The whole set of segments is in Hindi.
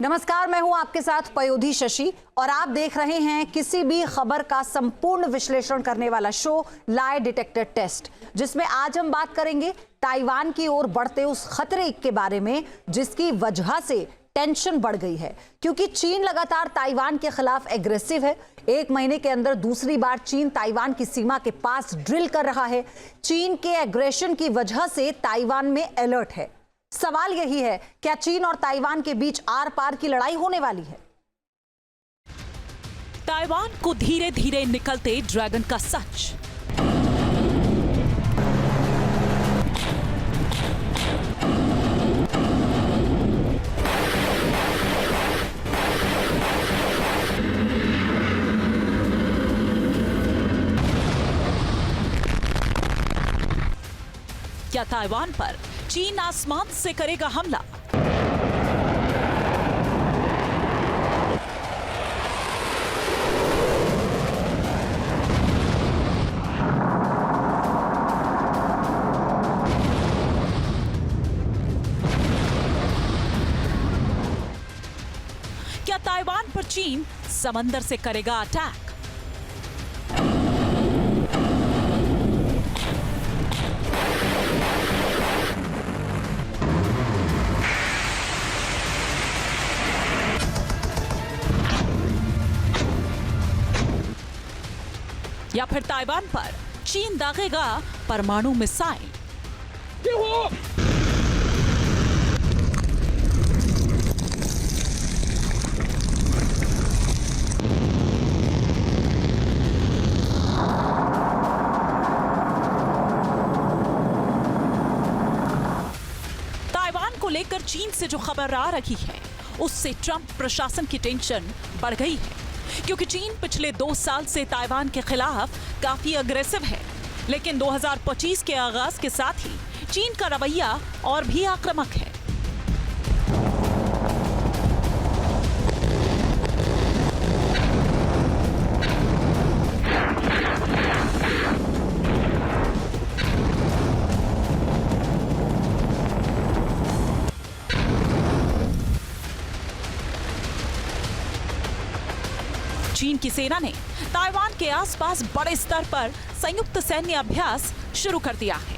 नमस्कार, मैं हूं आपके साथ पयोधी शशि और आप देख रहे हैं किसी भी खबर का संपूर्ण विश्लेषण करने वाला शो लाई डिटेक्टर टेस्ट, जिसमें आज हम बात करेंगे ताइवान की ओर बढ़ते उस खतरे के बारे में जिसकी वजह से टेंशन बढ़ गई है। क्योंकि चीन लगातार ताइवान के खिलाफ एग्रेसिव है। एक महीने के अंदर दूसरी बार चीन ताइवान की सीमा के पास ड्रिल कर रहा है। चीन के एग्रेशन की वजह से ताइवान में अलर्ट है। सवाल यही है, क्या चीन और ताइवान के बीच आर पार की लड़ाई होने वाली है? ताइवान को धीरे धीरे निकलते ड्रैगन का सच। क्या ताइवान पर चीन आसमान से करेगा हमला? क्या ताइवान पर चीन समंदर से करेगा अटैक? या फिर ताइवान पर चीन दागेगा परमाणु मिसाइल? ताइवान को लेकर चीन से जो खबर आ रही है, उससे ट्रंप प्रशासन की टेंशन बढ़ गई है। क्योंकि चीन पिछले 2 साल से ताइवान के खिलाफ काफी अग्रेसिव है, लेकिन 2025 के आगाज के साथ ही चीन का रवैया और भी आक्रामक है। चीन की सेना ने ताइवान के आसपास बड़े स्तर पर संयुक्त सैन्य अभ्यास शुरू कर दिया है।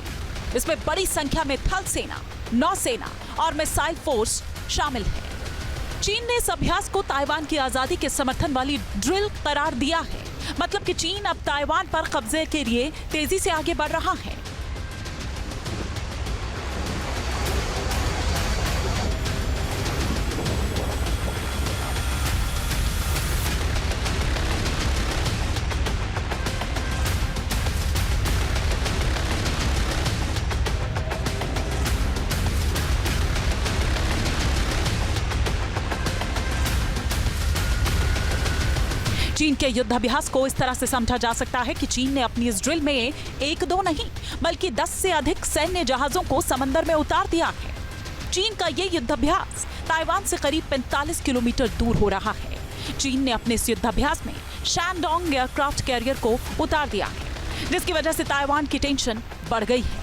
इसमें बड़ी संख्या में थल सेना, नौसेना और मिसाइल फोर्स शामिल है। चीन ने इस अभ्यास को ताइवान की आजादी के समर्थन वाली ड्रिल करार दिया है। मतलब कि चीन अब ताइवान पर कब्जे के लिए तेजी से आगे बढ़ रहा है। चीन के युद्धाभ्यास को इस तरह से समझा जा सकता है कि चीन ने अपनी इस ड्रिल में 1-2 नहीं बल्कि 10 से अधिक सैन्य जहाजों को समंदर में उतार दिया है। चीन का ये युद्धाभ्यास ताइवान से करीब 45 किलोमीटर दूर हो रहा है। चीन ने अपने इस युद्धाभ्यास में शैनडोंग एयरक्राफ्ट कैरियर को उतार दिया है, जिसकी वजह से ताइवान की टेंशन बढ़ गई है।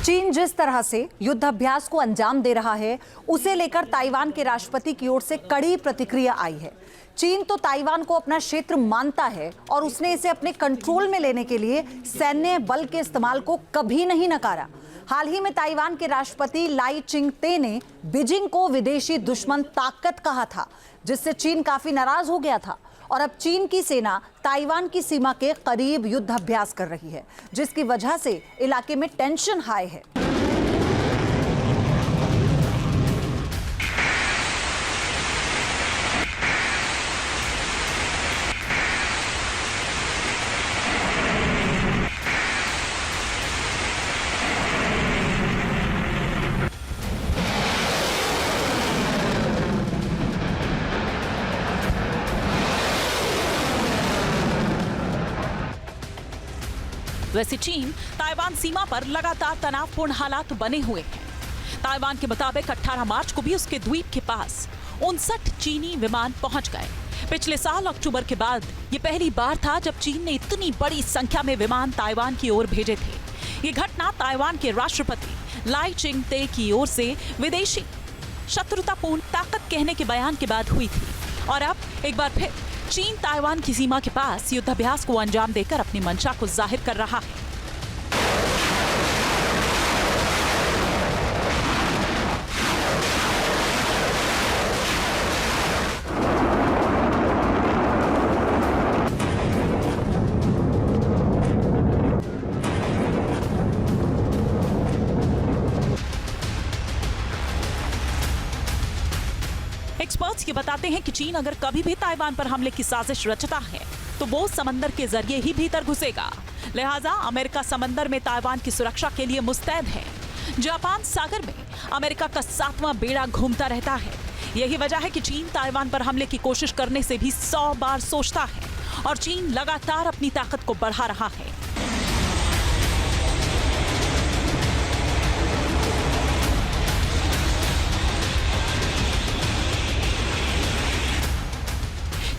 चीन जिस तरह से युद्धाभ्यास को अंजाम दे रहा है, उसे लेकर ताइवान के राष्ट्रपति की ओर से कड़ी प्रतिक्रिया आई है। चीन तो ताइवान को अपना क्षेत्र मानता है और उसने इसे अपने कंट्रोल में लेने के लिए सैन्य बल के इस्तेमाल को कभी नहीं नकारा। हाल ही में ताइवान के राष्ट्रपति लाई चिंग-ते ने बीजिंग को विदेशी दुश्मन ताकत कहा था, जिससे चीन काफी नाराज हो गया था। और अब चीन की सेना ताइवान की सीमा के करीब युद्धाभ्यास कर रही है, जिसकी वजह से इलाके में टेंशन हाई है। वैसे चीन ताइवान सीमा पर लगातार तनावपूर्ण हालात बने हुए हैं। ताइवान के मुताबिक 18 मार्च को भी उसके द्वीप के पास 59 चीनी विमान पहुंच गए। पिछले साल अक्टूबर के बाद ये पहली बार था जब चीन ने इतनी बड़ी संख्या में विमान ताइवान की ओर भेजे थे। ये घटना ताइवान के राष्ट्रपति लाई चिंग-ते की ओर से विदेशी शत्रुतापूर्ण ताकत कहने के बयान के बाद हुई थी। और अब एक बार फिर चीन ताइवान की सीमा के पास युद्धाभ्यास को अंजाम देकर अपनी मंशा को जाहिर कर रहा है। एक्सपर्ट्स ये बताते हैं कि चीन अगर कभी भी ताइवान पर हमले की साजिश रचता है तो वो समंदर के जरिए ही भीतर घुसेगा। लिहाजा अमेरिका समंदर में ताइवान की सुरक्षा के लिए मुस्तैद है। जापान सागर में अमेरिका का 7वां बेड़ा घूमता रहता है। यही वजह है कि चीन ताइवान पर हमले की कोशिश करने से भी 100 बार सोचता है और चीन लगातार अपनी ताकत को बढ़ा रहा है।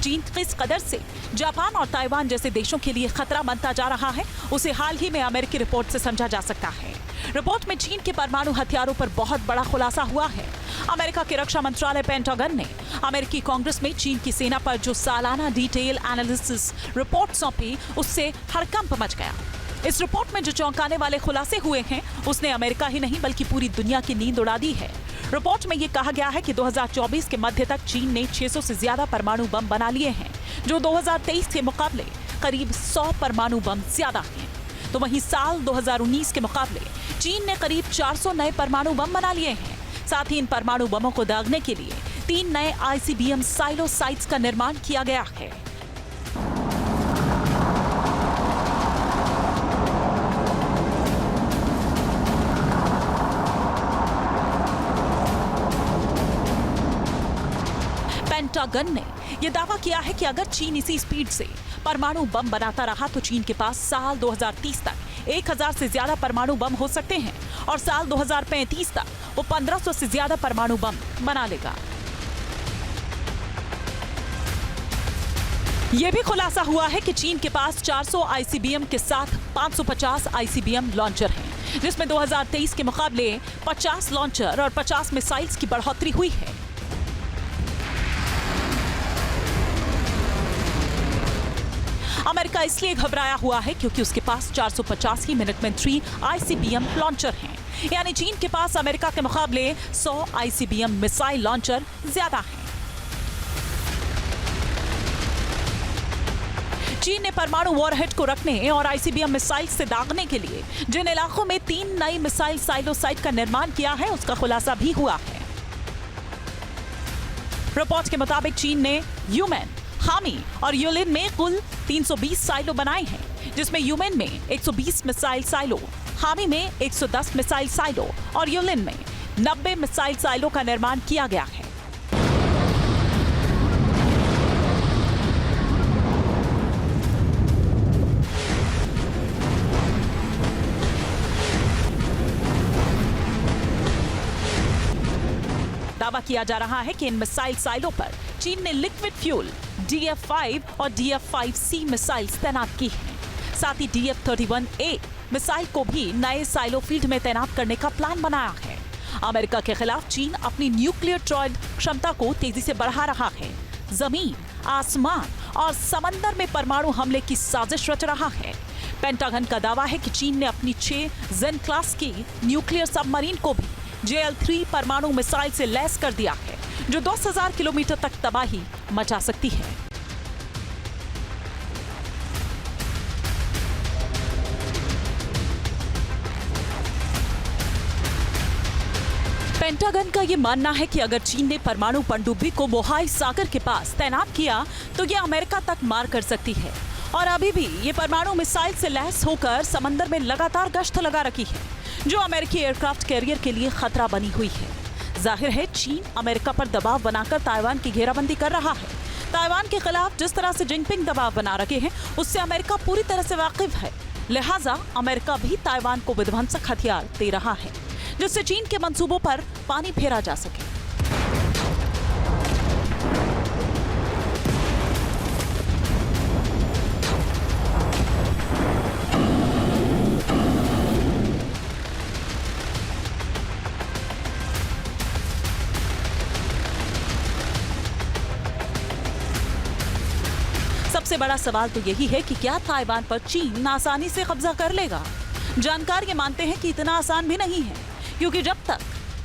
चीन किस कदर से जापान और ताइवान जैसे देशों के लिए खतरा बनता जा रहा है, उसे हाल ही में अमेरिकी रिपोर्ट से समझा जा सकता है। रिपोर्ट में चीन के परमाणु हथियारों पर बहुत बड़ा खुलासा हुआ है। अमेरिका के रक्षा मंत्रालय पेंटागन ने अमेरिकी कांग्रेस में चीन की सेना पर जो सालाना डिटेल एनालिसिस रिपोर्ट सौंपी, उससे हड़कंप मच गया। इस रिपोर्ट में जो चौंकाने वाले खुलासे हुए हैं, उसने अमेरिका ही नहीं बल्कि पूरी दुनिया की नींद उड़ा दी है। रिपोर्ट में ये कहा गया है कि 2024 के मध्य तक चीन ने 600 से ज्यादा परमाणु बम बना लिए हैं, जो 2023 के मुकाबले करीब 100 परमाणु बम ज्यादा हैं। तो वहीं साल 2019 के मुकाबले चीन ने करीब 400 नए परमाणु बम बना लिए हैं। साथ ही इन परमाणु बमों को दागने के लिए 3 नए ICBM साइलो साइट्स का निर्माण किया गया है। पेंटागन ने यह दावा किया है कि अगर चीन इसी स्पीड से परमाणु बम बनाता रहा तो चीन के पास साल 2030 तक 1000 से ज्यादा परमाणु बम हो सकते हैं और साल 2035 तक वो 1500 से ज्यादा परमाणु बम बना लेगा। यह भी खुलासा हुआ है कि चीन के पास 400 ICBM के साथ 550 ICBM लॉन्चर हैं, जिसमें 2023 के मुकाबले 50 लॉन्चर और 50 मिसाइल्स की बढ़ोतरी हुई है। अमेरिका इसलिए घबराया हुआ है क्योंकि उसके पास 450 ही मिनटमैन 3 ICBM लॉन्चर हैं, यानी चीन के पास अमेरिका के मुकाबले 100 ICBM मिसाइल लॉन्चर ज्यादा हैं। चीन ने परमाणु वॉरहेड को रखने और ICBM मिसाइल से दागने के लिए जिन इलाकों में 3 नई मिसाइल साइलो साइट का निर्माण किया है, उसका खुलासा भी हुआ है। रिपोर्ट के मुताबिक चीन ने यूमेन, हामी और यूलिन में कुल 320 साइलो बनाए हैं, जिसमें यूमेन में 120 मिसाइल साइलो, हामी में 110 मिसाइल साइलो और यूलिन में 90 मिसाइल साइलो का निर्माण किया गया है। दावा किया जा रहा है कि इन मिसाइल साइलों पर चीन ने लिक्विड फ्यूल DF-5 और DF-5C मिसाइल्स तैनात की हैं। साथ ही DF-31A मिसाइल को भी नए साइलो फील्ड में तैनात करने का प्लान बनाया है। अमेरिका के खिलाफ चीन अपनी न्यूक्लियर ट्रायल क्षमता को तेजी से बढ़ा रहा है। जमीन, आसमान और समंदर में परमाणु हमले की साजिश रच रहा है। पेंटागन का दावा है कि चीन ने अपनी 6 जेन क्लास की न्यूक्लियर सबमरीन को भी JL-3 परमाणु मिसाइल से लैस कर दिया है, जो 10,000 किलोमीटर तक तबाही मचा सकती है। पेंटागन का यह मानना है कि अगर चीन ने परमाणु पनडुब्बी को मोहाई सागर के पास तैनात किया तो यह अमेरिका तक मार कर सकती है और अभी भी ये परमाणु मिसाइल से लैस होकर समंदर में लगातार गश्त लगा रखी है, जो अमेरिकी एयरक्राफ्ट कैरियर के लिए खतरा बनी हुई है। जाहिर है चीन अमेरिका पर दबाव बनाकर ताइवान की घेराबंदी कर रहा है। ताइवान के खिलाफ जिस तरह से जिनपिंग दबाव बना रखे हैं, उससे अमेरिका पूरी तरह से वाकिफ है। लिहाजा अमेरिका भी ताइवान को विध्वंसक हथियार दे रहा है, जिससे चीन के मंसूबों पर पानी फेरा जा सके। बड़ा सवाल तो यही है कि क्या ताइवान पर चीन आसानी से कब्जा कर लेगा। जानकार ये मानते हैं कि इतना आसान भी नहीं है, क्योंकि जब तक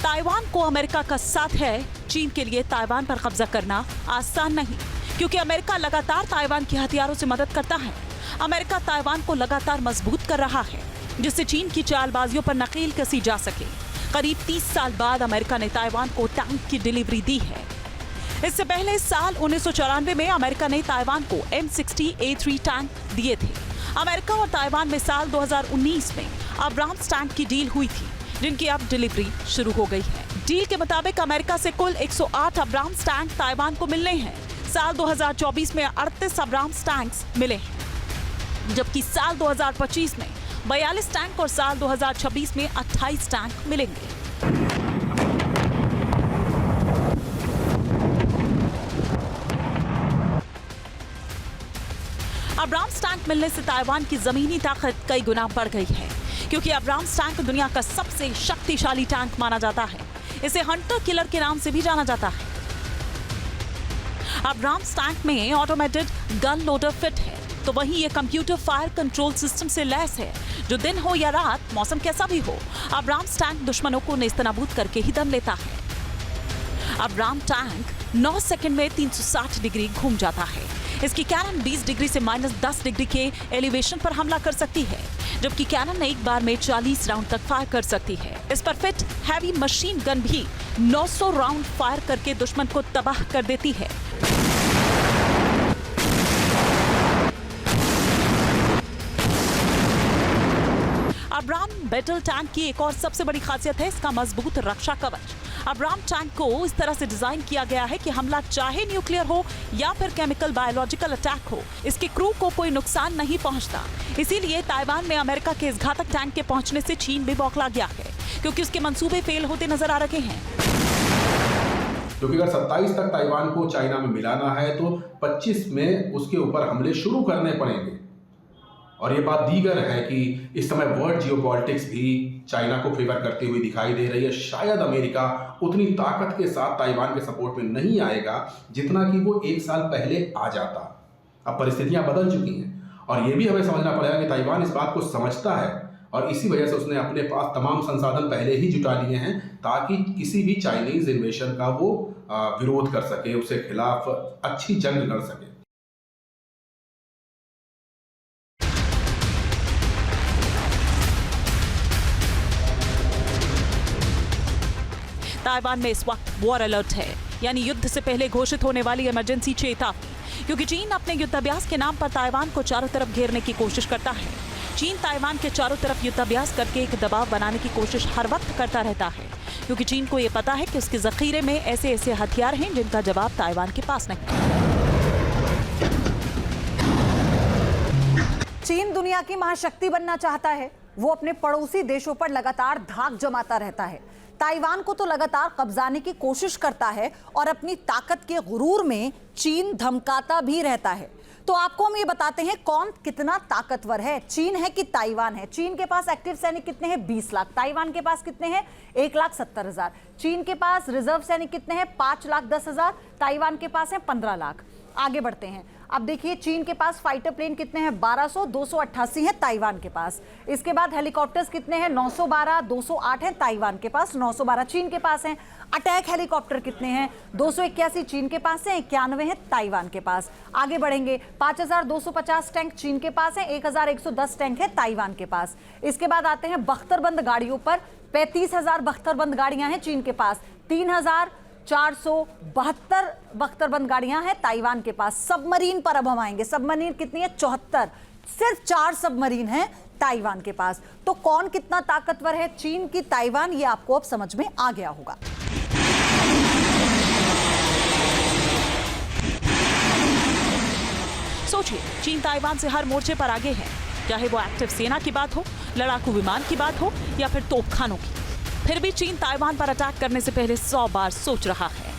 ताइवान को अमेरिका का साथ है, चीन के लिए ताइवान पर कब्जा करना आसान नहीं, क्योंकि अमेरिका लगातार ताइवान के हथियारों से मदद करता है। अमेरिका ताइवान को लगातार मजबूत कर रहा है, जिससे चीन की चालबाजियों पर नकेल कसी जा सके। करीब 30 साल बाद अमेरिका ने ताइवान को टैंक की डिलीवरी दी है। इससे पहले साल 1994 में अमेरिका ने ताइवान को M60A3 टैंक दिए थे। अमेरिका और ताइवान में साल 2019 में अब्राम्स टैंक की डील हुई थी, जिनकी अब डिलीवरी शुरू हो गई है। डील के मुताबिक अमेरिका से कुल 108 अब्राम्स टैंक ताइवान को मिलने हैं। साल 2024 में 38 अब्राम्स टैंक्स मिले हैं, जबकि साल 2025 में 42 टैंक और साल 2026 में 28 टैंक मिलेंगे। अब्राम्स टैंक मिलने से ताइवान की जमीनी ताकत कई गुना बढ़ गई है, क्योंकि अब्राम्स टैंक दुनिया का सबसे शक्तिशाली टैंक माना जाता है। इसे हंटर किलर के नाम से भी जाना जाता है। अब्राम्स टैंक में ऑटोमेटेड गन लोडर फिट है, तो वहीं ये कंप्यूटर फायर कंट्रोल सिस्टम से लैस है, जो दिन हो या रात, मौसम कैसा भी हो, अब्राम्स टैंक दुश्मनों को नेस्तनाबूद करके ही दम लेता है। अब्राम टैंक 9 सेकंड में 360 डिग्री घूम जाता है। इसकी कैनन 20 डिग्री से -10 डिग्री के एलिवेशन पर हमला कर सकती है, जबकि कैनन एक बार में 40 राउंड तक फायर कर सकती है। इस पर फिट हैवी मशीन गन भी 900 राउंड फायर करके दुश्मन को तबाह कर देती है। अब्राम बैटल टैंक की एक और सबसे बड़ी खासियत है इसका मजबूत रक्षा कवच। अब्राम टैंक को इस तरह से डिजाइन किया गया है कि हमला चाहे न्यूक्लियर हो या फिर केमिकल बायोलॉजिकल अटैक हो, इसके क्रू को कोई नुकसान नहीं पहुंचता। इसीलिए ताइवान में अमेरिका के इस घातक टैंक के पहुंचने से चीन भी बौखला गया है, क्योंकि उसके मंसूबे फेल होते नजर आ रहे हैं। क्योंकि अगर 27 तक ताइवान को चाइना में मिलाना है तो 25 में उसके ऊपर हमले शुरू करने पड़ेंगे। और ये बात दीगर है कि इस समय वर्ल्ड जियोपॉलिटिक्स भी चाइना को फेवर करती हुई दिखाई दे रही है। शायद अमेरिका उतनी ताकत के साथ ताइवान के सपोर्ट में नहीं आएगा जितना कि वो 1 साल पहले आ जाता। अब परिस्थितियां बदल चुकी हैं और ये भी हमें समझना पड़ेगा कि ताइवान इस बात को समझता है और इसी वजह से उसने अपने पास तमाम संसाधन पहले ही जुटा लिए हैं ताकि किसी भी चाइनीज इन्वेशन का वो विरोध कर सके, उसके खिलाफ अच्छी जंग लड़ सके। ताइवान में इस वक्त वॉर अलर्ट है, यानी युद्ध से पहले घोषित होने वाली इमरजेंसी चेतावनी, क्योंकि चीन अपने युद्धाभ्यास के नाम पर ताइवान को चारों तरफ घेरने की कोशिश करता है। चीन ताइवान के चारों तरफ युद्धाभ्यास करके एक दबाव बनाने की कोशिश हर वक्त करता रहता है, क्योंकि चीन को यह पता है कि उसके जखीरे में ऐसे ऐसे हथियार हैं जिनका जवाब ताइवान के पास नहीं। चीन दुनिया की महाशक्ति बनना चाहता है। वो अपने पड़ोसी देशों पर लगातार धाक जमाता रहता है। ताइवान को तो लगातार कब्जाने की कोशिश करता है और अपनी ताकत के गुरूर में चीन धमकाता भी रहता है। तो आपको हम ये बताते हैं कौन कितना ताकतवर है, चीन है कि ताइवान है। चीन के पास एक्टिव सैनिक कितने हैं? 20 लाख। ताइवान के पास कितने हैं? 1,70,000। चीन के पास रिजर्व सैनिक कितने हैं? 5,10,000। ताइवान के पास है 15 लाख। आगे बढ़ते हैं। अब देखिए चीन के पास फाइटर प्लेन कितने हैं? 1200, 288 है ताइवान के पास। इसके बाद हेलीकॉप्टर्स कितने हैं? 912, 208 है ताइवान के पास, 912 चीन के पास हैं। अटैक हेलीकॉप्टर कितने हैं? 281 चीन के पास है, 91 है ताइवान के पास। आगे बढ़ेंगे, 5,250 टैंक चीन के पास है, 1,110 टैंक है ताइवान के पास। इसके बाद आते हैं बख्तरबंद गाड़ियों पर। 35,000 बख्तरबंद गाड़ियां हैं चीन के पास, 3,472 बख्तरबंद गाड़ियां हैं ताइवान के पास। सबमरीन पर अब हम आएंगे। सबमरीन कितनी है? 74। सिर्फ 4 सबमरीन हैं ताइवान के पास। तो कौन कितना ताकतवर है, चीन की ताइवान, ये आपको अब समझ में आ गया होगा। सोचिए, चीन ताइवान से हर मोर्चे पर आगे है, चाहे वो एक्टिव सेना की बात हो, लड़ाकू विमान की बात हो या फिर तोपखानों की। फिर भी चीन ताइवान पर अटैक करने से पहले 100 बार सोच रहा है।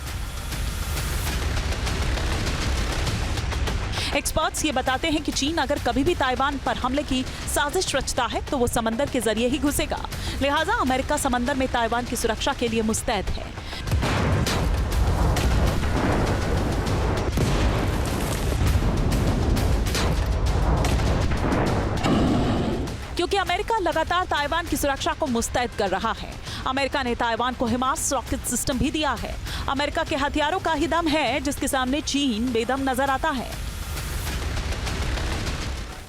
एक्सपर्ट्स ये बताते हैं कि चीन अगर कभी भी ताइवान पर हमले की साजिश रचता है तो वो समंदर के जरिए ही घुसेगा। लिहाजा अमेरिका समंदर में ताइवान की सुरक्षा के लिए मुस्तैद है। क्योंकि अमेरिका लगातार ताइवान की सुरक्षा को मुस्तैद कर रहा है। अमेरिका ने ताइवान को हिमार्स रॉकेट सिस्टम भी दिया है। अमेरिका के हथियारों का ही दम है जिसके सामने चीन बेदम नजर आता है।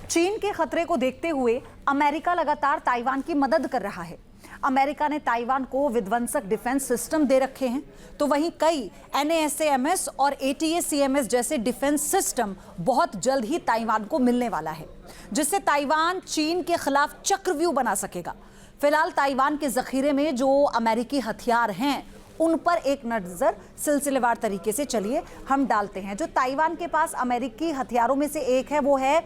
चीन के खतरे को देखते हुए अमेरिका लगातार ताइवान की मदद कर रहा है। अमेरिका ने ताइवान को विध्वंसक डिफेंस सिस्टम दे रखे हैं, तो वहीं कई NASAMS और ATACMS जैसे डिफेंस सिस्टम बहुत जल्द ही ताइवान को मिलने वाला है, जिससे ताइवान चीन के खिलाफ चक्रव्यूह बना सकेगा। फिलहाल ताइवान के जखीरे में जो अमेरिकी हथियार हैं उन पर एक नजर सिलसिलेवार तरीके से चलिए हम डालते हैं। जो ताइवान के पास अमेरिकी हथियारों में से एक है वो है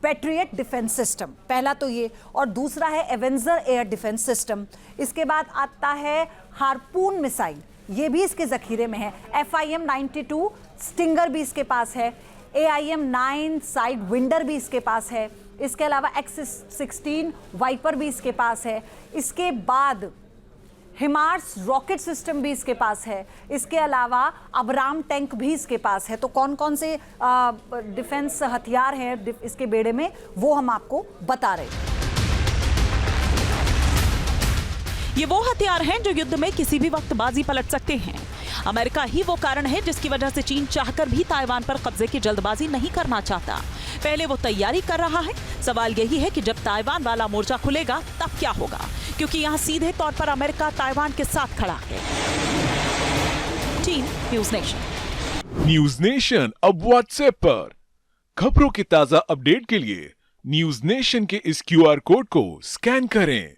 पैट्रियट डिफेंस सिस्टम, पहला तो ये, और दूसरा है एवेंजर एयर डिफेंस सिस्टम। इसके बाद आता है हार्पून मिसाइल, ये भी इसके जखीरे में है। FIM-92 स्टिंगर भी इसके पास है। AIM-9 साइड विंडर भी इसके पास है। इसके अलावा X-16 वाइपर भी इसके पास है। इसके बाद हिमार्स रॉकेट सिस्टम भी इसके पास है। इसके अलावा अब्राम टैंक भी इसके पास है। तो कौन कौन से डिफेंस हथियार हैं इसके बेड़े में वो हम आपको बता रहे हैं। ये वो हथियार हैं जो युद्ध में किसी भी वक्त बाजी पलट सकते हैं। अमेरिका ही वो कारण है जिसकी वजह से चीन चाहकर भी ताइवान पर कब्जे की जल्दबाजी नहीं करना चाहता। पहले वो तैयारी कर रहा है। सवाल यही है कि जब ताइवान वाला मोर्चा खुलेगा तब क्या होगा, क्योंकि यहाँ सीधे तौर पर अमेरिका ताइवान के साथ खड़ा है। Team news nation. News nation अब व्हाट्सएप पर खबरों के ताजा अपडेट के लिए न्यूज़ नेशन के इस QR कोड को स्कैन करें।